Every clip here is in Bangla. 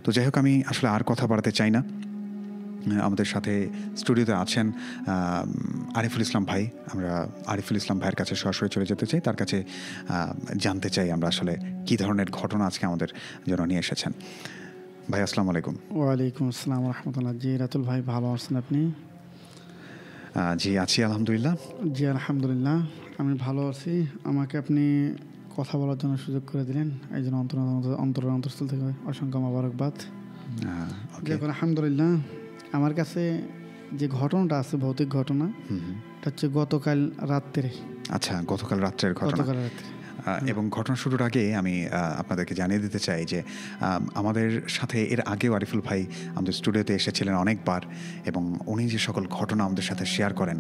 তো যাই হোক, আমি আসলে আর কথা বাড়াতে চাই না। আমাদের সাথে স্টুডিওতে আছেন আরিফুল ইসলাম ভাই। আমরা আরিফুল ইসলাম ভাইয়ের কাছে সরাসরি চলে যেতে চাই, তার কাছে জানতে চাই আমরা আসলে কী ধরনের ঘটনা আজকে আমাদের জন্য নিয়ে এসেছেন। ভাই আসসালামু আলাইকুম। ওয়ালাইকুম আসসালাম রহমতুল্লাহ। জি রাতুল ভাই, ভালো আছেন আপনি? জি আছি আলহামদুলিল্লাহ। জি আলহামদুলিল্লাহ, আমি ভালো আছি। আমাকে আপনি কথা বলার জন্য সুযোগ করে দিলেন, এই জন্য অন্তরস্থল থেকে অসংখ্য মোবারকবাদ। দেখুন আলহামদুলিল্লাহ, আমার কাছে যে ঘটনাটা আছে, ভৌতিক ঘটনা, এটা হচ্ছে গতকাল রাত্রে। আচ্ছা, গতকাল রাত্রের ঘটনা। গতকাল রাত্রে এবং ঘটনা শুরুর আগে আমি আপনাদেরকে জানিয়ে দিতে চাই যে আমাদের সাথে এর আগেও আরিফুল ভাই আমাদের স্টুডিওতে এসেছিলেন অনেকবার, এবং উনি যে সকল ঘটনা আমাদের সাথে শেয়ার করেন,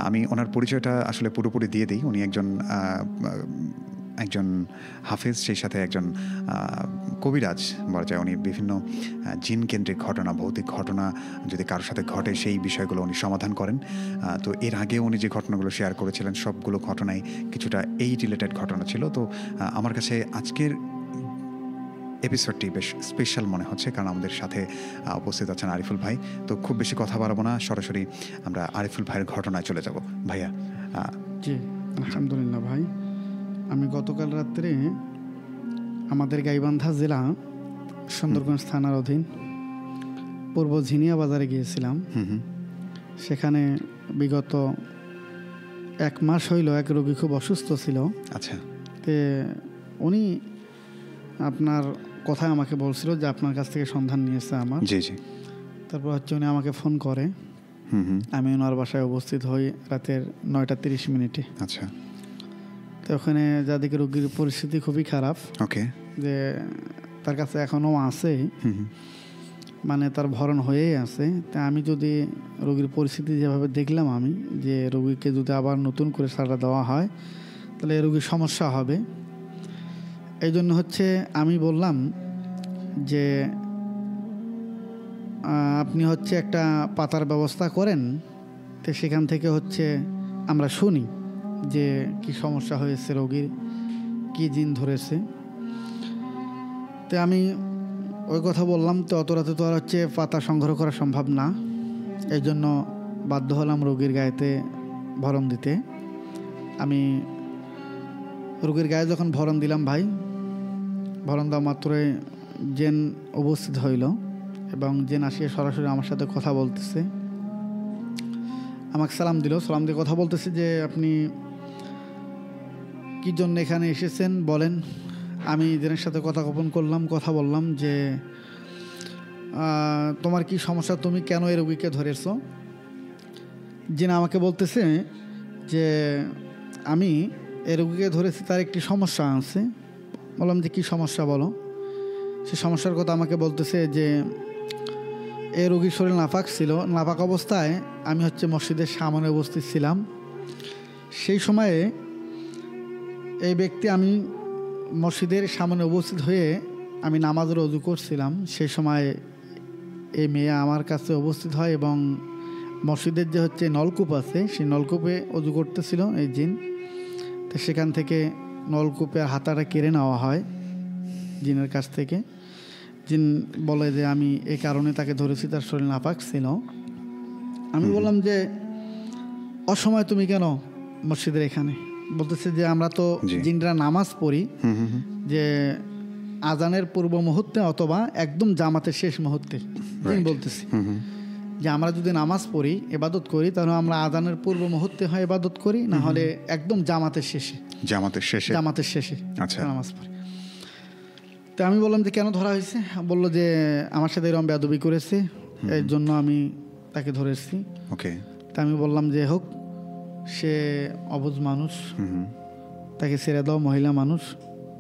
আমি ওনার পরিচয়টা আসলে পুরোপুরি দিয়ে দিই। উনি একজন হাফেজ, সেই সাথে একজন কবিরাজ বলা যায়। উনি বিভিন্ন জিন কেন্দ্রিক ঘটনা, ভৌতিক ঘটনা যদি কারোর সাথে ঘটে সেই বিষয়গুলো উনি সমাধান করেন। তো এর আগে উনি যে ঘটনাগুলো শেয়ার করেছিলেন সবগুলো ঘটনাই কিছুটা এই রিলেটেড ঘটনা ছিল। তো আমার কাছে আজকের এপিসোডটি বেশ স্পেশাল মনে হচ্ছে, কারণ আমাদের সাথে উপস্থিত আছেন আরিফুল ভাই। তো খুব বেশি কথা বাড়াবো না, সরাসরি আমরা আরিফুল ভাইয়ের ঘটনায় চলে যাব। ভাইয়া। জি আলহামদুলিল্লাহ ভাই, আমি গতকাল রাত্রে আমাদের গাইবান্ধা জেলা সুন্দরগঞ্জ থানার অধীন পূর্ব ঝিনিয়া বাজারে গিয়েছিলাম। সেখানে বিগত 1 মাস হইল এক রোগী খুব অসুস্থ ছিল। আচ্ছা। তে উনি আপনার কথা আমাকে বলছিল যে আপনার কাছ থেকে সন্ধান নিয়েছে আমার। জি জি। তারপর হচ্ছে উনি আমাকে ফোন করে, আমি ওনার বাসায় উপস্থিত হই রাতের 9:30। আচ্ছা। তো ওখানে যাদেরকে রোগীর পরিস্থিতি খুবই খারাপ, ওকে, যে তার কাছে এখনও আছে, মানে তার ভরণ হয়েই আছে। তা আমি যদি রোগীর পরিস্থিতি যেভাবে দেখলাম, আমি যে রোগীকে যদি আবার নতুন করে সারা দেওয়া হয় তাহলে রোগীর সমস্যা হবে। এই জন্য হচ্ছে আমি বললাম যে আপনি হচ্ছে একটা পাতার ব্যবস্থা করেন, তো সেখান থেকে হচ্ছে আমরা শুনি যে কি সমস্যা হয়েছে, রোগীর কি জিন ধরেছে। তো আমি ওই কথা বললাম। তো অত রাতে তো আর হচ্ছে পাতা সংগ্রহ করা সম্ভব না, এই জন্য বাধ্য হলাম রোগীর গায়েতে ভরণ দিতে। আমি রোগীর গায়ে যখন ভরণ দিলাম ভাই, ভরণ দেওয়া মাত্রই জেন উপস্থিত হইল, এবং জেন আসিয়ে সরাসরি আমার সাথে কথা বলতেছে। আমাকে সালাম দিল, সালাম দিয়ে কথা বলতেছে যে আপনি কি জন্য এখানে এসেছেন বলেন। আমি জেনের সাথে কথা বললাম যে তোমার কি সমস্যা, তুমি কেন এই রোগীকে ধরেছ। জেন আমাকে বলতেছে যে আমি এই রোগীকে ধরেছি, তার একটি সমস্যা আছে। বললাম যে কী সমস্যা বলো। সে সমস্যার কথা আমাকে বলতেছে যে এই রোগীর শরীর নাপাক ছিল, নাপাক অবস্থায় আমি হচ্ছে মসজিদের সামনে উপস্থিত ছিলাম। সেই সময়ে এই ব্যক্তি, আমি মসজিদের সামনে উপস্থিত হয়ে আমি নামাজের ওযু করছিলাম, সেই সময় এই মেয়ে আমার কাছে উপস্থিত হয় এবং মসজিদের যে হচ্ছে নলকূপ আছে সেই নলকূপে ওযু করতেছিল এই জিন। তো সেখান থেকে নলকূপের হাতাটা কেড়ে নেওয়া হয় জিনের কাছ থেকে। জিন বলে যে আমি এই কারণে তাকে ধরেছি, তার শরীর নাপাক ছিল। আমি বললাম যে অসময় তুমি কেন মসজিদের এখানে। বলতেছে যে আমরা তো জিনরা নামাজ পড়ি যে আজানের পূর্ব মুহূর্তে অথবা একদম জামাতের শেষ মুহূর্তে। জিন বলতেছি যে আমরা যদি নামাজ পড়ি, ইবাদত করি, তাহলে আমরা আজানের পূর্ব মুহূর্তে হয় ইবাদত করি, না হলে একদম জামাতের শেষে আচ্ছা নামাজ পড়ি। তো আমি বললাম যে কেন ধরা হয়েছে। বললো যে আমার সাথে এরকম বেয়াদবি করেছে, এর জন্য আমি তাকে ধরেছি। ওকে। তা আমি বললাম যে হোক, সে অবুঝ মানুষ, তাকে ছেড়ে দাও, মহিলা মানুষ,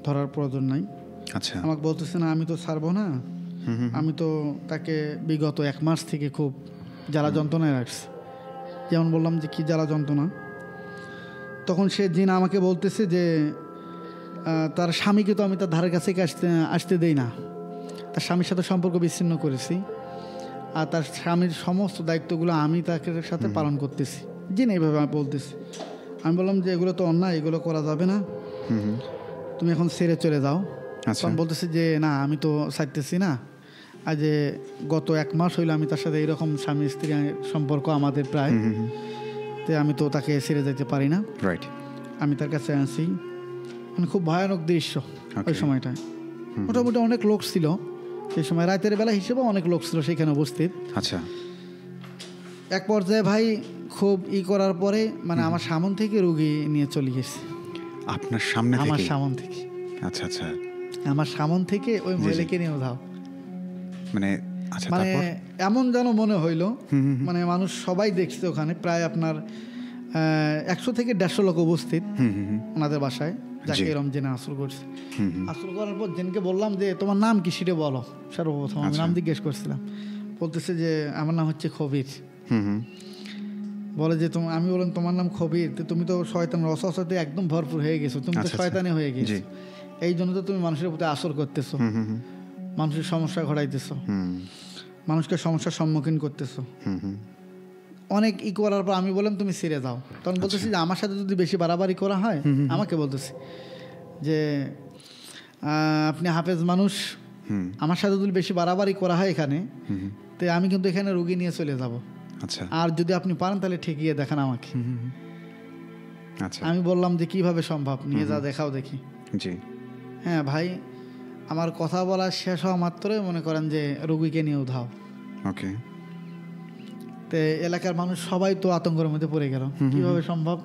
ধরার প্রয়োজন নাই। আচ্ছা। আমাকে বলতেছে না আমি তো ছাড়বো না, আমি তো তাকে বিগত 1 মাস থেকে খুব জ্বালা যন্ত্রণায় রাখছি। যেমন বললাম যে কি জ্বালা যন্ত্রণা, তখন সে জিন আমাকে বলতেছে যে তার স্বামীকে তো আমি তার ধারের কাছে আসতে দেই না, তার স্বামীর সাথে সম্পর্ক বিচ্ছিন্ন করেছি, আর তার স্বামীর সমস্ত দায়িত্বগুলো আমি তাকে সাথে পালন করতেছি। জিন এইভাবে আমি বলতেছি। আমি বললাম যে এগুলো তো অন্যায়, এগুলো করা যাবে না, তুমি এখন ছেড়ে চলে যাও। তখন বলতেছে যে না আমি তো ছাড়তেছি না, আজ গত 1 মাস হইলো আমি তার সাথে এরকম স্বামী স্ত্রী সম্পর্ক আমাদের প্রায়। তো আমি তো তাকে ছেড়ে যেতে পারি না, রাইট। আমি তার কাছে আছি। মানে খুব ভয়ানক দৃশ্য ওই সময়টায়। মোটামুটি অনেক লোক ছিল সেই সময়, রাতের বেলা হিসেবে অনেক লোক ছিল সেখানে উপস্থিত। আচ্ছা। এক পর্যায়ে ভাই খুব করার পরে মানে আমার সামন থেকে রুগী নিয়ে চলে গেছে। আপনার সামনে থেকে? আমার সামন থেকে। আচ্ছা আচ্ছা। আমার সামন থেকে ওই মহিলাকে নিয়ে ধাও। মানে আচ্ছা, মানে তারপর? এমন যেন মনে হইলো মানে মানুষ সবাই দেখছে ওখানে, প্রায় আপনার 100 থেকে 150 লোক উপস্থিত ওনাদের বাসায়, যাকে এরম জেনে আসর করছে। আসর করার পর জেনকে বললাম যে তোমার নাম কি সেটা বলো সর্বপ্রথম। আমি নাম জিজ্ঞেস করছিলাম, বলতেছে যে আমার নাম হচ্ছে খবির। বলে যে আমি বললাম তোমার নাম খবির, তো তুমি তো শয়তান রসতে একদম ভরপুর হয়ে গেছো, তুমি তো শয়তানি হয়ে গেছো, এই জন্য তো তুমি মানুষের প্রতি আসর করতেছো, মানুষের সমস্যা ঘটাইতেছো, মানুষকে সমস্যার সম্মুখীন করতেছো। অনেক করার পর আমি বললাম তুমি ছেড়ে যাও। তখন বলতেছি যে আমার সাথে যদি বেশি বাড়াবাড়ি করা হয়, আমাকে বলতেছি যে আপনি হাফেজ মানুষ, আমার সাথে যদি বেশি বাড়াবাড়ি করা হয় এখানে, তো আমি কিন্তু এখানে রুগী নিয়ে চলে যাব। আচ্ছা। আর যদি আপনি পারেন তাহলে ঠেকিয়ে দেখান আমাকে। আচ্ছা। আমি বললাম যে কিভাবে সম্ভব, নিয়ে যা দেখাও দেখি। জি। হ্যাঁ ভাই, আমার কথা বলা শেষ হওয়া মাত্রই মনে করেন যে রুগীকে নিয়ে উধাও। ওকে। তো এলাকার মানুষ সবাই তো আতঙ্কের মধ্যে পড়ে গেল, কিভাবে সম্ভব,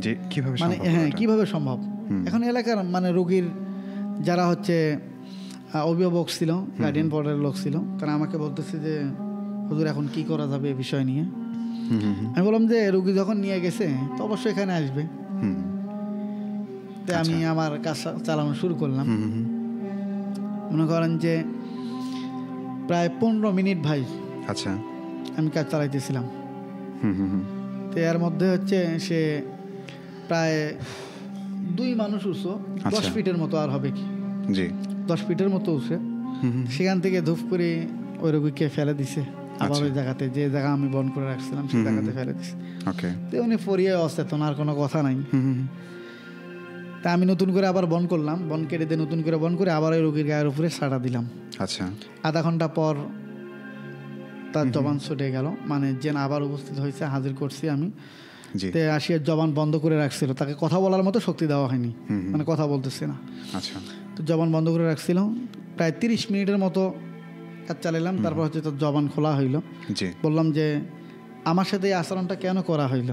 যে কিভাবে মানে সম্ভব? হ্যাঁ কিভাবে সম্ভব। এখন এলাকার মানে রোগীর যারা হচ্ছে অভিভাবক ছিল, গার্ডিয়ান পর্যায়ের লোক ছিল, তারা আমাকে বলতেছে যে হুজুর এখন কি করা যাবে এই বিষয় নিয়ে। আমি বললাম যে রোগী যখন নিয়ে গেছে তো অবশ্যই এখানে আসবে। তো আমি আমার কাজ চালানো শুরু করলাম। মনে করেন যে প্রায় 15 মিনিট ভাই আচ্ছা আমি কাজ চালাইতেছিলাম। তো এর মধ্যে হচ্ছে সে প্রায় 2 মানুষ উঁচু, 10 ফিটের মতো আর হবে কি, জি 10 ফিটের মতো উঁচু, সেখান থেকে ধূপ করে ওই রোগীকে ফেলে দিছে আবার ওই জায়গাতে, যে জায়গা আমি বন্ধ করে রাখছিলাম সেই জায়গাতে ফেলে দিছে। ওকে। তো উনি পরিয়ে অচেতন, আর কোনো কথা নাই। তা আমি নতুন করে আবার বন্ধ করলাম, বন্ধ কেটে দিয়ে নতুন করে বন্ধ করে আবার ওই রোগীর গায়ের উপরে সাড়া দিলাম। আচ্ছা। আধা ঘন্টা পর তার জবান ছুটে গেল, মানে জেন আবার উপস্থিত হয়েছে, হাজির করছি আমি। তে আসিয়ার জবান বন্ধ করে রাখছিল, তাকে কথা বলার মতো শক্তি দেওয়া হয়নি, মানে কথা বলতেছে না। আচ্ছা। তো জবান বন্ধ করে রাখছিল, প্রায় 30 মিনিটের মতো কাজ চালাইলাম। তারপর হচ্ছে তার জবান খোলা হইল। বললাম যে আমার সাথে এই আচরণটা কেন করা হইল,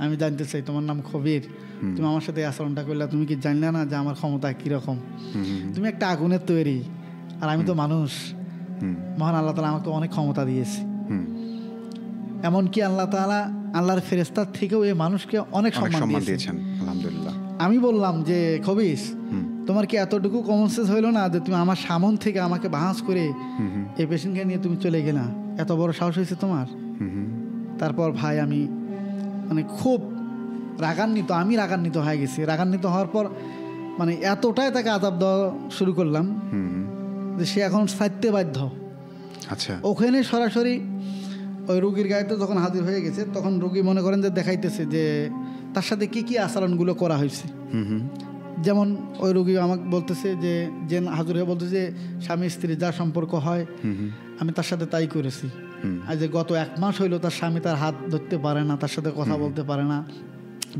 আমি জানতে চাই। তোমার নাম খবির, তুমি আমার সাথে এই আচরণটা করলে, তুমি কি জানলে না যে আমার ক্ষমতা কিরকম? তুমি একটা আগুনের তৈরি, আর আমি তো মানুষ। মহান আল্লাহ তাআলা আমাকে অনেক ক্ষমতা দিয়েছে, এমনকি আল্লাহ তাআলা আল্লাহর ফেরেশতার থেকেও এই মানুষকে অনেক সম্মান দিয়েছেন, আলহামদুলিল্লাহ। আমি বললাম যে খবির, তোমার কি এতটুকু কমন সেন্স হইলো না যে তুমি আমার সামন থেকে আমাকে বাহাস করে এই পেশেন্টকে নিয়ে তুমি চলে গেলা? এত বড় সাহস হয়েছে তোমার? তারপর ভাই আমি মানে খুব রাগান্বিত, আমি রাগান্বিত হয়ে গেছি। রাগান্বিত হওয়ার পর মানে এতটাই তাকে আযাব দেওয়া শুরু করলাম যে সে এখন ছাড়তে বাধ্য। আচ্ছা। ওখানে সরাসরি ওই রোগীর গায়েতে যখন হাজির হয়ে গেছে, তখন রোগী মনে করেন যে দেখাইতেছে যে তার সাথে কি কি আচরণগুলো করা হয়েছে। যেমন ওই রোগী আমাকে বলতেছে যে হাজির হয়ে বলতেছে স্বামী স্ত্রী যা সম্পর্ক হয় আমি তার সাথে তাই করেছি। আজ যে গত 1 মাস হইলো তার স্বামী তার হাত ধরতে পারে না, তার সাথে কথা বলতে পারে না,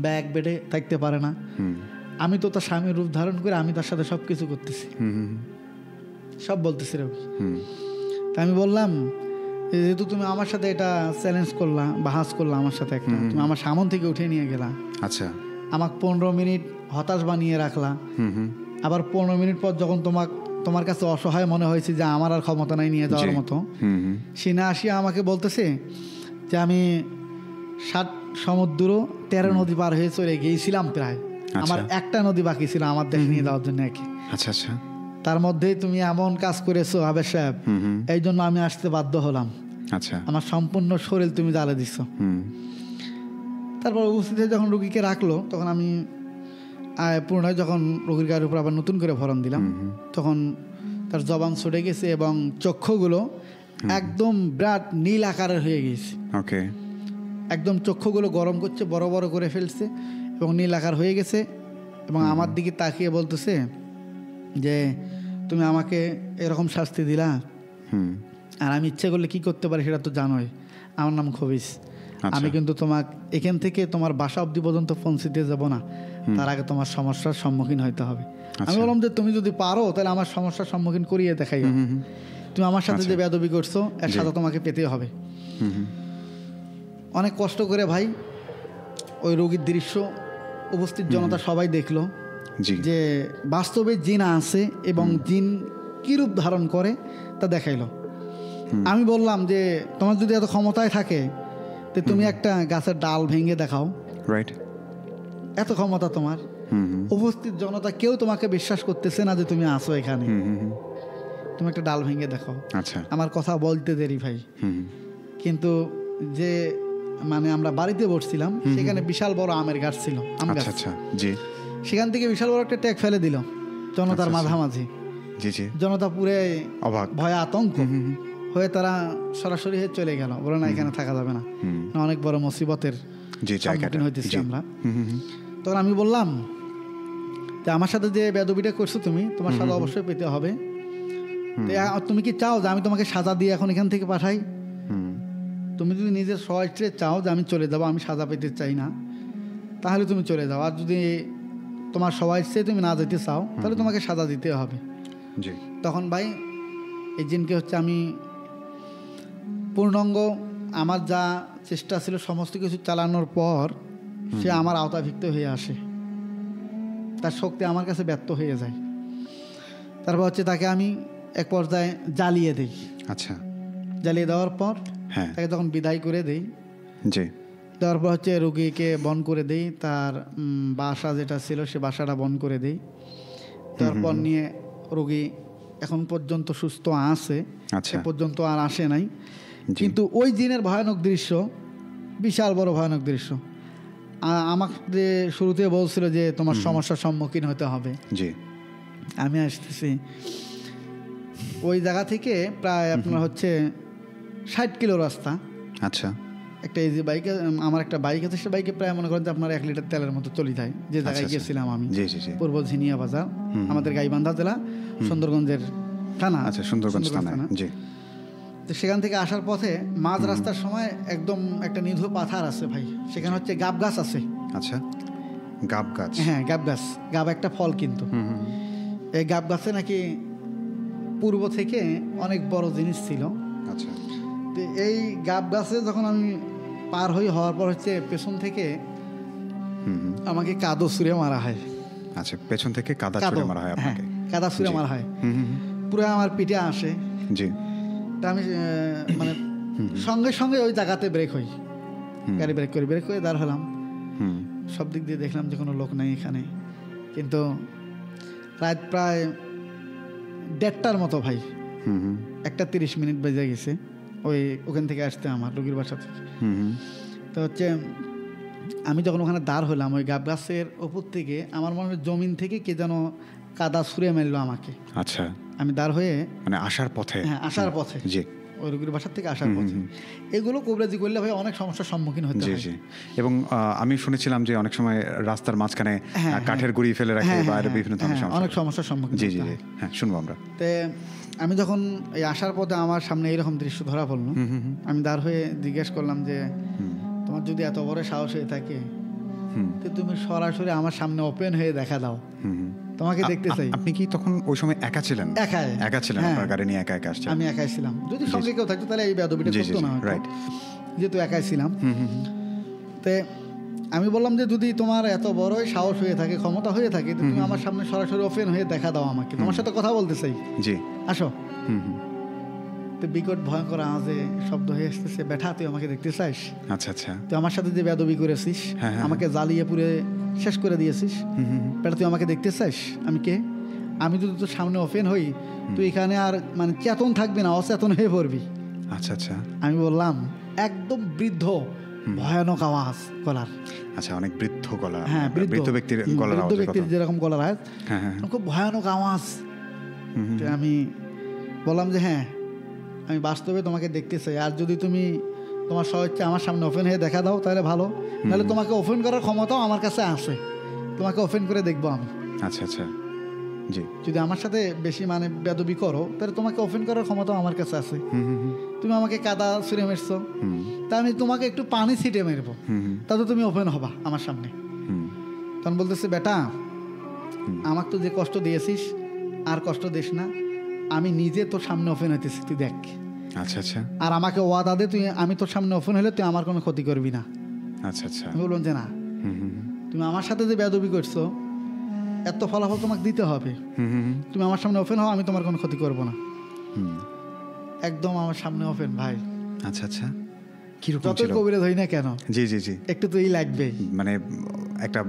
বা এক বেডে থাকতে পারে না। আমি তো তার স্বামীর রূপ ধারণ করে আমি তার সাথে সব কিছু করতেছি, সব বলতেছি রোগী। তা আমি বললাম যেহেতু তুমি আমার সাথে এটা চ্যালেঞ্জ করলা, বাহাস করলা আমার সাথে, একটা তুমি আমার সামন থেকে উঠে নিয়ে গেলা। আচ্ছা। আমাকে 15 মিনিট হতাশ বানিয়ে রাখলা। আবার 15 মিনিট পর যখন তোমার কাছে অসহায় মনে হয়েছে যে আমার আর ক্ষমতা নাই নিয়ে যাওয়ার মতো, সে না আসিয়া আমাকে বলতেছে যে আমি 7 সমুদ্র 13 নদী পার হয়ে চলে গিয়েছিলাম, প্রায় আমার একটা নদী বাকি ছিল আমার দেশ নিয়ে যাওয়ার জন্য। আচ্ছা আচ্ছা। তার মধ্যেই তুমি এমন কাজ করেছো হাবের সাহেব, এই জন্য আমি আসতে বাধ্য হলাম। আচ্ছা। আমার সম্পূর্ণ শরীর তুমি জ্বালে দিচ্ছ। তারপর উপস্থিত যখন রোগীকে রাখলো, তখন আমি পুনরায় যখন রোগীর গায়ের উপর আবার নতুন করে ভরণ দিলাম, তখন তার জবান ছুটে গেছে এবং চক্ষুগুলো একদম বিরাট নীল আকারের হয়ে গেছে। ওকে। একদম চক্ষুগুলো গরম করছে, বড় বড় করে ফেলছে এবং নীল আকার হয়ে গেছে। এবং আমার দিকে তাকিয়ে বলতেছে যে তুমি আমাকে এরকম শাস্তি দিলা, হুম, আর আমি ইচ্ছে করলে কি করতে পারি সেটা তো জানোই। আমার নাম খবিস। আমি কিন্তু তোমাকে এখান থেকে তোমার বাসা অবধি পর্যন্ত পৌঁছিতে যাব না, তার আগে তোমার সমস্যার সম্মুখীন হইতে হবে। আমি বললাম যে তুমি যদি পারো তাহলে আমার সমস্যার সম্মুখীন করিয়ে দেখাই। তুমি আমার সাথে যে বেয়াদবি করছো এর সাথে তোমাকে পেতে হবে। অনেক কষ্ট করে ভাই ওই রোগীর দৃশ্য উপস্থিত জনতা সবাই দেখলো যে বাস্তবে জিন আছে এবং জিন কি রূপ ধারণ করে তা দেখাইলো। আমি বললাম যে তোমার যদি এত ক্ষমতায় থাকে তো তুমি একটা গাছের ডাল ভেঙে দেখাও, রাইট? এত ক্ষমতা তোমার। উপস্থিত জনতা কেউ তোমাকে বিশ্বাস করতেছে না যে তুমি আসো এখানে, তুমি একটা ডাল ভেঙে দেখাও। আচ্ছা, আমার কথা বলতে দেরি ভাই, কিন্তু যে মানে আমরা বাড়িতে বসছিলাম সেখানে বিশাল বড় আমের গাছ ছিল, আম গাছ। আচ্ছা, জি। সেখান থেকে বিশাল বড় একটা ট্যাগ ফেলে দিল জনতার মাঝামাঝি। জি জি। জনতা পুরে অবাক, ভয়ে আতঙ্ক হয়ে তারা সরাসরি চলে গেল, বলে না এখানে থাকা যাবে না, অনেক বড় মুসিবতের সম্মুখীন হইতেছি আমরা। তখন আমি বললাম যে আমার সাথে যে বেয়াদবিটা করছো তুমি, তোমার সাথে অবশ্যই পেতে হবে। তুমি কি চাও যে আমি তোমাকে সাজা দিয়ে এখন এখান থেকে পাঠাই? তুমি যদি নিজের স্বইচ্ছায় চাও যে আমি চলে যাবো, আমি সাজা পেতে চাই না, তাহলে তুমি চলে যাও। আর যদি তোমার স্বইচ্ছায় তুমি না যেতে চাও তাহলে তোমাকে সাজা দিতে হবে। তখন ভাই এই জিনকে আমি পূর্ণাঙ্গ আমার যা চেষ্টা ছিল সমস্ত কিছু চালানোর পর সে আমার আওতাভুক্ত হয়ে আসে, তার শক্তি আমার কাছে ব্যর্থ হয়ে যায়। তারপর তাকে আমি এক পর্যায়ে জ্বালিয়ে দিই। আচ্ছা, জ্বালিয়ে দেওয়ার পর তাকে যখন বিদায় করে দিই, দেওয়ার পর রোগীকে বন্ধ করে দিই, তার বাসা যেটা ছিল সে বাসাটা বন্ধ করে দিই। তারপর নিয়ে রোগী এখন পর্যন্ত সুস্থ আছে, এ পর্যন্ত আর আসে নাই। কিন্তু ওই দিনের ভয়ানক দৃশ্য, বিশাল বড় ভয়ানক দৃশ্য। আমাকে শুরুতে বলছিল যে তোমার সমস্যার সম্মুখীন হতে হবে। আমি আসতেছি ওই জায়গা থেকে প্রায় আপনার 60 কিলো রাস্তা। আচ্ছা, একটা ইজি বাইকে, আমার একটা বাইক আছে, সে বাইকে প্রায় মনে করেন যে আপনার 1 লিটার তেলের মতো চলে যায়। যে জায়গায় গিয়েছিলাম আমি, পূর্ব ঝিনিয়া বাজার, আমাদের গাইবান্ধা জেলা, সুন্দরগঞ্জের থানা। আচ্ছা, সুন্দরগঞ্জ থানা। জি। তো সেখান থেকে আসার পথে মাঝ রাস্তার সময় একদম একটা নিধু পাথর আছে ভাই, সেখানে গাব গাছ আছে। আচ্ছা, গাব গাছ? হ্যাঁ, গাব গাছ। গাব একটা ফল, কিন্তু এই গাব গাছে নাকি পূর্ব থেকে অনেক বড় জিনিস ছিল। আচ্ছা, তো এই গাব গাছে যখন আমি পার হওয়ার পর পেছন থেকে আমাকে কাদো ছুঁড়ে মারা হয়। আচ্ছা, পেছন থেকে কাদা ছুঁড়ে মারা হয় আপনাকে? কাদা ছুঁড়ে মারা হয়, পুরো আমার পিঠে আসে। জি। তা আমি মানে সঙ্গে সঙ্গে ওই জায়গাতে ব্রেক হই, গাড়ি ব্রেক করে দাঁড় হলাম। সব দিক দিয়ে দেখলাম যে কোনো লোক নাই এখানে। কিন্তু রাত প্রায় 1:30টার মতো ভাই, 1:30 বেজে গেছে ওখান থেকে আসতে, আমার রোগীর বাসা থেকে। তো আমি যখন ওখানে দাঁড় হলাম, ওই গাব গাছের ওপর থেকে আমার মনে হয় জমিন থেকে কে যেন কাদা ছুঁড়ে মারলো আমাকে। আচ্ছা, আমি দাঁড় হয়ে মানে আসার পথে? হ্যাঁ, আসার পথে, ওই রোগীর বাসার থেকে আসার পথে। এগুলো কবরাজি করলে ভাই অনেক সমস্যার সম্মুখীন হতে হয়। এবং আমি শুনেছিলাম যে অনেক সময় রাস্তার মাঝখানে কাঠের গুঁড়ি ফেলে রাখে বা বিভিন্ন ধরনের অনেক সমস্যার সম্মুখীন। জি জি, হ্যাঁ, শুনবো আমরা। তো আমি যখন এই আসার পথে আমার সামনে এইরকম দৃশ্য ধরা পড়লো, আমি দাঁড় হয়ে জিজ্ঞেস করলাম যে তোমার যদি এত বড় সাহস হয়ে থাকে তো তুমি সরাসরি আমার সামনে ওপেন হয়ে দেখা দাও, তোমাকে দেখতে চাই। আপনি কি তখন ওই সময় একা ছিলেন? একা ছিলেন, আপনার গাড়ি নিয়ে একা আসছেন? আমি একাই ছিলাম। যদি সঙ্গে কেউ থাকতো তাহলে এই বেয়াদবিটা করতো না, যেহেতু একাই ছিলাম। তো আমি বললাম যে যদি তোমার এত বড়ই সাহস হয়ে থাকে, ক্ষমতা হয়ে থাকে, তুমি আমার সামনে সরাসরি ওপেন হয়ে দেখা দাও আমাকে, তোমার সাথে কথা বলতে চাই। আসো। তো বিকট ভয়ঙ্কর আওয়াজে শব্দ হয়ে আসতেছে, বেটা তুই আমাকে দেখতে চাইস? আচ্ছা আচ্ছা। তুই আমার সাথে যে বেয়াদবি করেছিস, আমাকে জ্বালিয়ে পুড়ে শেষ করে দিয়েছিস, বেটা তুই আমাকে দেখতে চাইস? আমি কে? আমি যদি তোর সামনে ওপেন হই তুই এখানে আর মানে চেতন থাকবি না, অচেতন হয়ে পড়বি। আচ্ছা আচ্ছা। আমি বললাম একদম বৃদ্ধ ভয়ানক আওয়াজ গলার। আচ্ছা, অনেক বৃদ্ধ গলা। হ্যাঁ, বৃদ্ধ ব্যক্তির গলার আওয়াজ, বৃদ্ধ ব্যক্তির যেরকম গলার আওয়াজ, খুব ভয়ানক আওয়াজ। আমি বললাম যে হ্যাঁ, আমি বাস্তবে তোমাকে দেখতে চাই, আর যদি তুমি তোমার স্বইচ্ছা আমার সামনে ওপেন হয়ে দেখা দাও তাহলে ভালো, তাহলে তোমাকে ওপেন করার ক্ষমতাও আমার কাছে আছে, তোমাকে ওপেন করে দেখবো আমি। আচ্ছা আচ্ছা। জি যদি আমার সাথে বেশি মানে বেদবি করো তাহলে তোমাকে ওপেন করার ক্ষমতা আমার কাছে আছে। তুমি আমাকে কাদা ছুঁড়ে মেরছো, তা আমি তোমাকে একটু পানি ছিটে মেরবো, তাতে তুমি ওপেন হবা আমার সামনে। তখন বলতেছে বেটা আমাকে তো যে কষ্ট দিয়েছিস আর কষ্ট দিস না, আমি নিজে তোর সামনে ওপেন হইতেছি, তুই দেখ। আচ্ছা আচ্ছা। আর আমাকে ওয়াদা দে তুই, আমি তোর সামনে ওপেন হলে তুই আমার কোনো ক্ষতি করবি না। আচ্ছা আচ্ছা। আমি বললাম যে না, তুমি আমার সাথে যে বেয়াদবি করছো এত ফলাফল তোমাকে দিতে হবে, তুমি আমার সামনে ওপেন হও, আমি তোমার কোনো ক্ষতি করবো না। একদম আমার সামনে ওপেন ভাই। আচ্ছা আচ্ছা। কিরকম যত ছিল? কবিরাজ হই না কেন, জি জি জি, একটু তো এই লাগবে, মানে একটা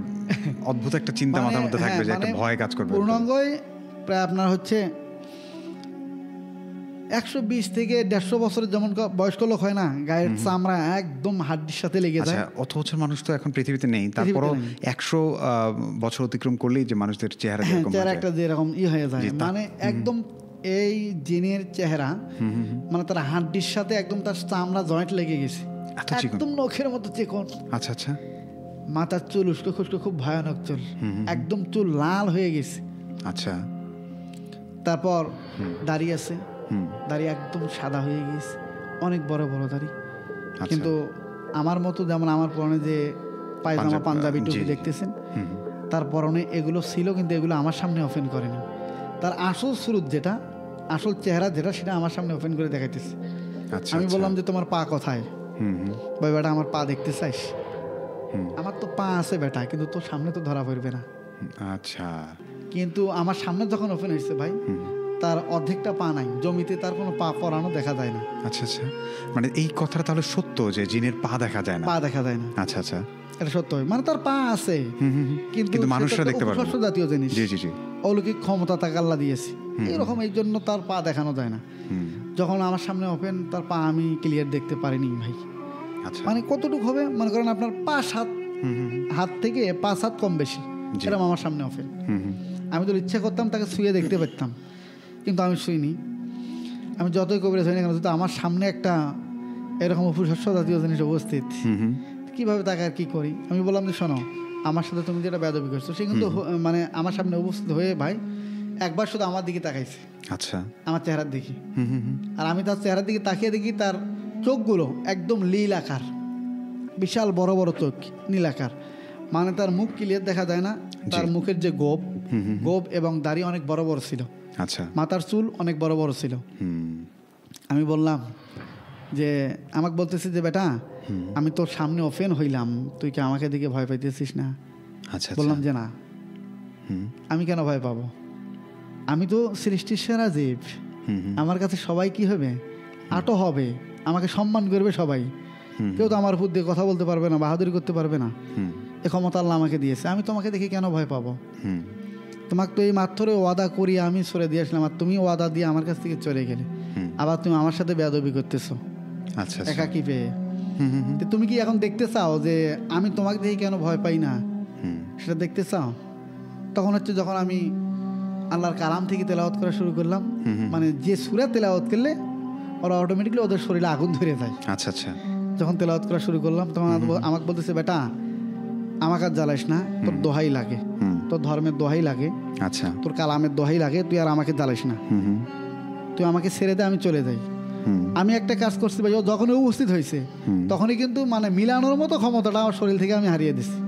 অদ্ভুত একটা চিন্তা মাথার মধ্যে থাকবে, যে একটা ভয় কাজ করবে। পূর্ণাঙ্গই প্রায় আপনার হচ্ছে 120 থেকে 150 বছরের যেমন বয়স্ক লোক হয় না, গায়ের চামড়া একদম হাড্ডির সাথে লেগে যায়। অত বছর মানুষ তো এখন পৃথিবীতে নেই, তারপরও 100 বছর অতিক্রম করলেই যে মানুষদের চেহারা চেহারা একটা যেরকম হয়ে যায়, মানে একদম এই জিনের চেহারা, মানে তার হাড্ডির সাথে একদম তার চামড়া জয়েন্ট লেগে গেছে, একদম নখের মতো চিকন। আচ্ছা আচ্ছা। মাথার চুল উস্কো খুস্কো, খুব ভয়ানক চুল, একদম চুল লাল হয়ে গেছে। আচ্ছা। তারপর দাড়ি আছে, দাড়ি একদম সাদা হয়ে গেছে, অনেক বড় বড় দাড়ি। কিন্তু আমার মতো যেমন আমার পরনে যে পায়জামা পাঞ্জাবি টুপি দেখতেছেন, তার পরনে এগুলো ছিল, কিন্তু এগুলো আমার সামনে ওপেন করেনি। তার আসল সুরত যেটা, আসল চেহারা যেটা, সেটা আমার সামনে ওপেন করে দেখাইতেছে। আমি বললাম যে তোমার পা কোথায়? ভাই বেটা আমার পা দেখতে চাইস? আমার তো পা আছে বেটা, কিন্তু তোর সামনে তো ধরা পড়বে না। আচ্ছা। কিন্তু আমার সামনে যখন ওপেন হয়েছে ভাই, তার অর্ধেকটা পা নাই, জমিতে তার কোনো পা পরানো দেখা যায় না। আচ্ছা আচ্ছা। মানে এই কথাটা তাহলে সত্য যে জিনের পা দেখা যায় না? পা দেখা যায় না। আচ্ছা আচ্ছা, এটা সত্য। মানে তার পা আছে, কিন্তু মানুষরা দেখতে পারবে না। জাতীয় জিনিস, জি জি জি, অলৌকিক ক্ষমতা তাকে আল্লাহ দিয়েছে এরকম, এই জন্য তার পা দেখানো যায় না। যখন আমার সামনে ওপেন, তার পা আমি ক্লিয়ার দেখতে পারিনি ভাই। আচ্ছা। মানে কতটুকু হবে মনে করেন আপনার 5 হাত, হাত থেকে 5 হাত কম বেশি, এরকম আমার সামনে ওপেন। আমি তো ইচ্ছা করতাম তাকে শুয়ে দেখতে পারতাম, কিন্তু আমি শুইনি। আমি যতই কবিরাজ হই না কেন, যদি আমার সামনে একটা এরকম অপুষস্য জাতীয় জিনিস উপস্থিত, কিভাবে তাকে আর কি করি? আমি বললাম যে শোনো, আমার সাথে তুমি যেটা বেয়াদবি করছো, সে কিন্তু মানে আমার সামনে উপস্থিত হয়ে ভাই একবার শুধু আমার দিকে তাকাইছে। আচ্ছা। আমার চেহারার দিকে, আর আমি তার চেহারার দিকে তাকিয়ে দেখি তার চোখগুলো একদম নীল আকার, বিশাল বড় বড় চোখ, নীল আকার। মানে তার মুখ ক্লিয়ার দেখা যায় না, তার মুখের যে গোপ এবং দাড়ি অনেক বড় বড় ছিল। আচ্ছা। মাথার চুল অনেক বড় বড় ছিল। আমি বললাম যে, আমাকে বলতেছি যে বেটা আমি তোর সামনে ওপেন হইলাম, তুই কি আমাকে দেখে ভয় পাইতেছিস না? আচ্ছা। বললাম যে না, আমি কেন ভয় পাবো? আমি তো সৃষ্টির সেরা জীব, আমার কাছে সবাই কি হবে? আটো হবে, আমাকে সম্মান করবে সবাই। কেউ তো আমার উপর দিয়ে কথা বলতে পারবে না, বাহাদুরি করতে পারবে না। এ ক্ষমতা আল্লাহ আমাকে দিয়েছে, আমি তোমাকে দেখে কেন ভয় পাবো? তোমাকে তো এই মাত্র ওয়াদা করি আমি সরে দিয়ে আসলাম, আর তুমি ওয়াদা দিয়ে আমার কাছ থেকে চলে গেলে, আবার তুমি আমার সাথে বেয়াদবি করতেছো। আচ্ছা। একা কি পেয়ে তুমি কি এখন দেখতে চাও যে আমি তোমাকে দেখে কেন ভয় পাই না? সেটা দেখতে চাও? তখন হচ্ছে যখন আমি আল্লাহর কালাম থেকে তেলাওয়াত করা শুরু করলাম, মানে যে সূরা তেলাওয়াত করলে ওরা অটোমেটিকলি ওদের শরীরে আগুন ধরে যায়। আচ্ছা আচ্ছা। যখন তেলাওয়াত করা শুরু করলাম, তখন আমাকে বলতেছে বেটা আমাকে আর জ্বালাইস না, তোর দোহাই লাগে, তোর ধর্মের দোহাই লাগে, আচ্ছা, তোর কালামের দোহাই লাগে, তুই আর আমাকে জ্বালাইস না, তুই আমাকে ছেড়ে দে, আমি চলে যাই। আমি একটা কাজ করছি ভাই, যখন উপস্থিত হয়েছে তখনই কিন্তু মানে মিলানোর মতো ক্ষমতাটা আমার শরীর থেকে আমি হারিয়ে দিচ্ছি।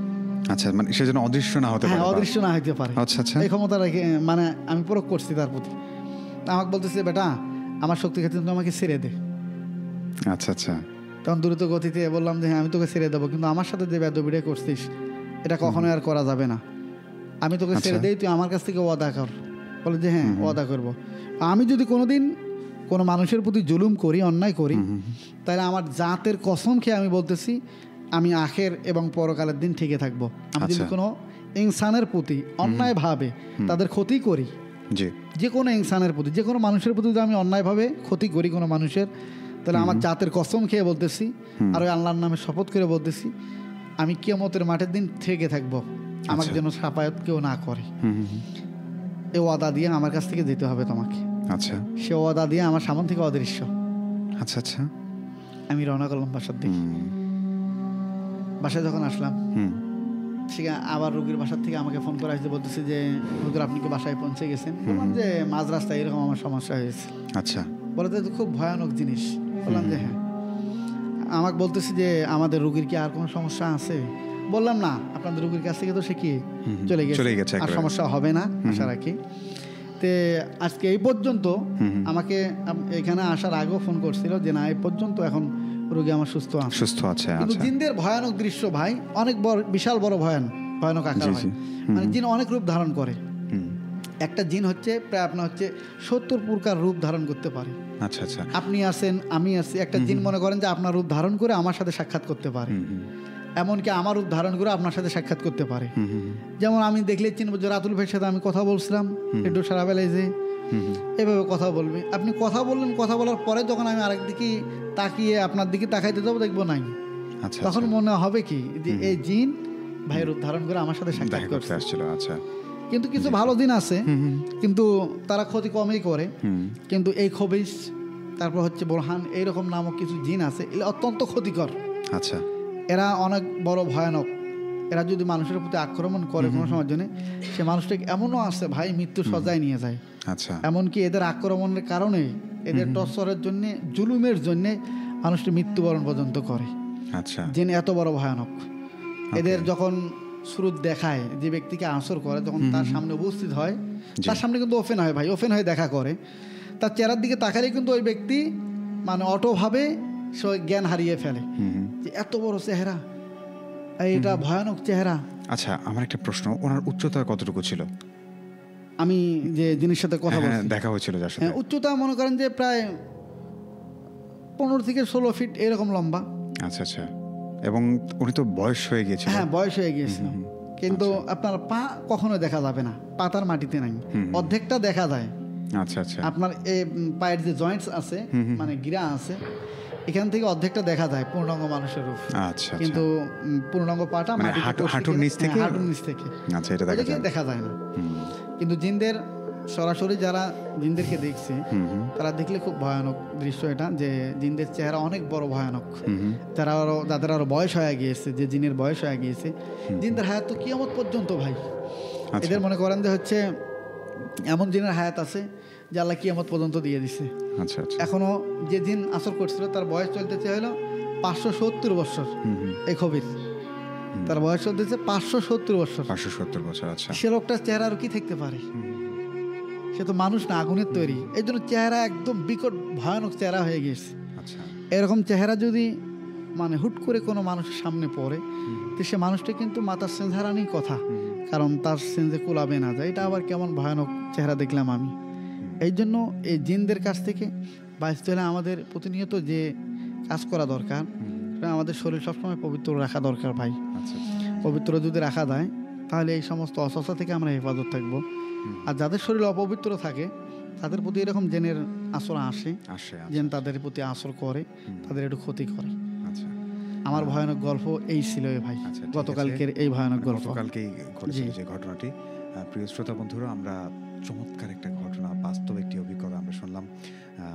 আচ্ছা, মানে সেজন্য অদৃশ্য না হতে পারে, অদৃশ্য না হতে পারে। আচ্ছা আচ্ছা। এই ক্ষমতা রেখে মানে আমি প্রয়োগ করছি তার প্রতি। আমাকে বলতেছে বেটা আমার শক্তি ক্ষেত্রে তুমি আমাকে ছেড়ে দে। আচ্ছা আচ্ছা। তখন দ্রুত গতিতে বললাম যে হ্যাঁ আমি তোকে ছেড়ে দেবো, কিন্তু আমার সাথে যে বেয়াদবিটা করছিস এটা কখনোই আর করা যাবে না। আমি তোকে ছেড়ে দেই, তুই আমার কাছ থেকে ওয়াদা কর। বলে যে হ্যাঁ ওয়াদা করবো। আমি যদি কোনোদিন কোনো মানুষের প্রতি জুলুম করি, অন্যায় করি, তাহলে আমার জাতের কসম খেয়ে আমি বলতেছি আমি আখের এবং পরকালের দিন ঠিকই থাকবো। আমি যদি কোনো ইনসানের প্রতি অন্যায়ভাবে তাদের ক্ষতি করি, যে কোনো ইনসানের প্রতি, যে কোনো মানুষের প্রতি যদি আমি অন্যায়ভাবে ক্ষতি করি কোনো মানুষের, তাহলে আমার জাতের কসম খেয়ে বলতেছি, আর ওই আল্লাহর নামে শপথ করে বলতেছি, আমি কিয়ামতের মাঠের দিন থেকে থাকবো, আমাকে যেন শাফায়াত কেউ না করে। এই ওয়াদা দিয়ে আমার কাছ থেকে যেতে হবে তোমাকে। আচ্ছা। সে ওয়াদা দিয়ে আমার সামনে থেকে অদৃশ্য। আচ্ছা আচ্ছা। আমি রওনা করলাম বাসার দিকে। বাসায় যখন আসলাম সেখানে আবার রোগীর বাসার থেকে আমাকে ফোন করে আসতে বলতেছে যে হুজুর আপনি কি বাসায় পৌঁছে গেছেন? বললাম যে মাঝ রাস্তায় এরকম আমার সমস্যা হয়েছে। আচ্ছা, বলে তো খুব ভয়ানক জিনিস। বললাম যে হ্যাঁ। আমাকে বলতেছে যে আমাদের রোগীর কি আর কোনো সমস্যা আছে? বললাম না, আপনাদের রোগীর কাছ থেকে তো সে কি চলে গেছে, আর সমস্যা হবে না আশা রাখি। তে আজকে এই পর্যন্ত আমাকে এখানে আসার আগেও ফোন করছিল যে না এই পর্যন্ত এখন রোগী আমার সুস্থ আছে। কিন্তু জিনদের ভয়ানক দৃশ্য ভাই অনেক বড়, বিশাল বড় ভয়ানক আকার হয়। মানে জিন অনেক রূপ ধারণ করে। একটা জিন হচ্ছে প্রায় আপনার হচ্ছে 70 প্রকার রূপ ধারণ করতে পারে। আচ্ছা আচ্ছা, আপনি আছেন, আমি আছি, একটা জিন মনে করেন যে আপনার রূপ ধারণ করে আমার সাথে সাক্ষাৎ করতে পারে, এমনকি আমার রূপ ধারণ করে আপনার সাথে সাক্ষাৎ করতে পারে। যেমন আমি দেখলে চিনব যে রাতুল ভাইয়ের সাথে আমি কথা বলছিলাম একটু সারা বেলায়, যে এভাবে কথা বলবে, আপনি কথা বললেন, কথা বলার পরে যখন আমি আরেক দিকে তাকিয়ে আপনার দিকে তাকাইতে যাবো দেখবো নাই, তখন মনে হবে কি যে এই জিন ভাইয়ের রূপ ধারণ করে আমার সাথে সাক্ষাৎ করতে আসছিল। আচ্ছা, কিন্তু কিছু ভালো দিন আছে, কিন্তু তারা ক্ষতি কমই করে। কিন্তু এই খবিস, তারপর হচ্ছে বোরহান, এইরকম নামক কিছু জিন আছে, এগুলো অত্যন্ত ক্ষতিকর। আচ্ছা, এরা অনেক বড় ভয়ানক। এরা যদি মানুষের প্রতি আক্রমণ করে কোনো সময়ের জন্য, সে মানুষটাকে এমনও আছে ভাই মৃত্যুর সজ্জায় নিয়ে যায়। আচ্ছা, এমনকি এদের আক্রমণের কারণে, এদের টর্চারের জন্য, জুলুমের জন্য মানুষটি মৃত্যুবরণ পর্যন্ত করে। আচ্ছা, জিন এত বড় ভয়ানক। এদের যখন শুরু দেখায়, যে ব্যক্তিকে আসর করে, যখন তার সামনে উপস্থিত হয়, তার সামনে কিন্তু ওপেন হয় ভাই, ওপেন হয়ে দেখা করে, তার চেহারার দিকে তাকালেই কিন্তু ওই ব্যক্তি মানে অটোভাবে সে জ্ঞান হারিয়ে ফেলে যে এত বড় চেহারা, এটা ভয়ানক চেহারা। আচ্ছা, আমার একটা প্রশ্ন, ওনার উচ্চতা কতটুকু ছিল? আমি যে জিনিসের সাথে কথা বলছি, দেখা হয়েছিল যার সাথে, উচ্চতা মনে করেন যে প্রায় 15 থেকে 16 ফিট এরকম লম্বা। আচ্ছা আচ্ছা, এবং উনি তো বয়স হয়ে গিয়েছিল। হ্যাঁ, বয়স হয়ে গিয়েছিল, কিন্তু আপনার পা কখনো দেখা যাবে না, পা তার মাটিতে নাই, অর্ধেকটা দেখা যায়। আচ্ছা আচ্ছা, আপনার এই পায়ের যে জয়েন্টস আছে, মানে গিরা আছে, এখান থেকে অর্ধেকটা দেখা যায় পূর্ণাঙ্গ মানুষের রূপ। আচ্ছা, কিন্তু পূর্ণাঙ্গ পাটা হাঁটুর নিচ থেকে, আচ্ছা, এটা দেখা যায় না। কিন্তু জিনদের সরাসরি যারা জিনদেরকে দেখছে, তারা দেখলে খুব ভয়ানক দৃশ্য এটা, যে জিনদের চেহারা অনেক বড় ভয়ানক। যাদের আরো বয়স হয়ে গিয়েছে, যে জিনের বয়স হয়ে গিয়েছে, জিনদের হায়াত তো কিয়ামত পর্যন্ত ভাই। এদের মনে করেন যে হচ্ছে এমন জিনের হায়াত আছে যে আল্লাহ কিয়ামত পর্যন্ত দিয়ে দিছে। আচ্ছা আচ্ছা, এখনো যে জিন আসর করছিল তার বয়স চলতেছে হলো 570 বছর। এই খবির, তার বয়স চলতেছে 570 বছর। 570 বছর। আচ্ছা, সে লোকটার চেহারা আর কি থাকতে পারে? সে তো মানুষ না, আগুনের তৈরি। এই জন্য চেহারা একদম বিকট ভয়ানক চেহারা হয়ে গেছে। আচ্ছা, এরকম চেহারা যদি মানে হুট করে কোনো মানুষের সামনে পড়ে, তো সে মানুষটা কিন্তু মাথার সেন্স হারানোই কথা, কারণ তার সেন্সে কুলাবে না যায়। এটা আবার কেমন ভয়ানক চেহারা দেখলাম আমি। এই জন্য এই জিনদের কাছ থেকে বাঁচতে হলে আমাদের প্রতিনিয়ত যে কাজ করা দরকার, আমাদের শরীর সবসময় পবিত্র রাখা দরকার ভাই। পবিত্র যদি রাখা যায়, তাহলে এই সমস্ত অস্বস্থতা থেকে আমরা হেফাজত থাকবো। আর যাদের শরীর অপবিত্র থাকে, তাদের প্রতি এরকম জেনের আসর আসে, জেন তাদের প্রতি আসর করে, তাদের একটু ক্ষতি করে। আমার ভয়ানক গল্প এই ছিল ভাই, গতকালকের এই ভয়ানক গল্প। গতকালকেই ঘটেছিল যে ঘটনাটি। প্রিয় শ্রোতা বন্ধুরা, আমরা চমৎকার একটা ঘটনা, বাস্তব একটি অভিজ্ঞতা আমরা শুনলাম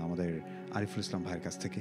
আমাদের আরিফুল ইসলাম ভাইয়ের কাছ থেকে।